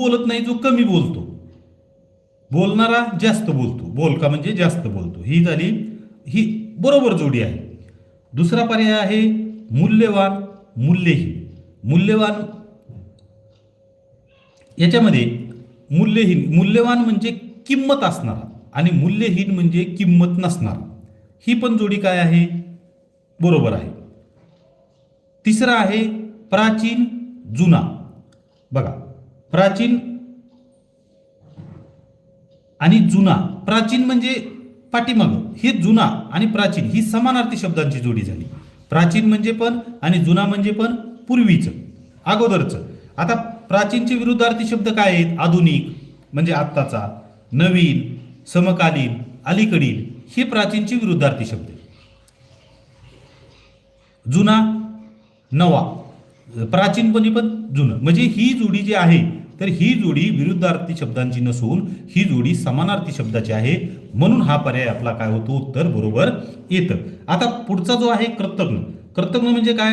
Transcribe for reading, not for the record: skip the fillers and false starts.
बोलत नाही, जो कमी बोलतो. बोलणारा जास्त बोलतो, बोलका म्हणजे जास्त बोलतो. ही झाली, ही बरोबर जोडी आहे. दुसरा पर्याय आहे मूल्यवान मूल्यहीन. मूल्यवान याच्यामध्ये मूल्यवान म्हणजे किंमत असणारा आणि मूल्यहीन म्हणजे किंमत नसणारा. ही पण जोडी काय आहे? बरोबर आहे. तिसरा आहे प्राचीन जुना. बघा, प्राचीन आणि जुना. प्राचीन म्हणजे पाठीमाग, हे जुना आणि प्राचीन ही समानार्थी शब्दांची जोडी झाली. प्राचीन म्हणजे पण आणि जुना म्हणजे पण पूर्वीचं, अगोदरचं. आता प्राचीनचे विरुद्धार्थी शब्द काय आहेत? आधुनिक म्हणजे आत्ताचा, नवीन, समकालीन, अलीकडील, हे प्राचीनचे विरुद्धार्थी शब्द. जुना, नवा, प्राचीनपणी पण जुनं, म्हणजे ही जोडी जी आहे, तर ही जोडी विरुद्धार्थी शब्दांची नसून ही जोडी समानार्थी शब्दाची आहे. म्हणून हा पर्याय आपला काय होतो? उत्तर बरोबर येतं. आता पुढचा जो आहे कृतज्ञ. कृतज्ञ म्हणजे काय?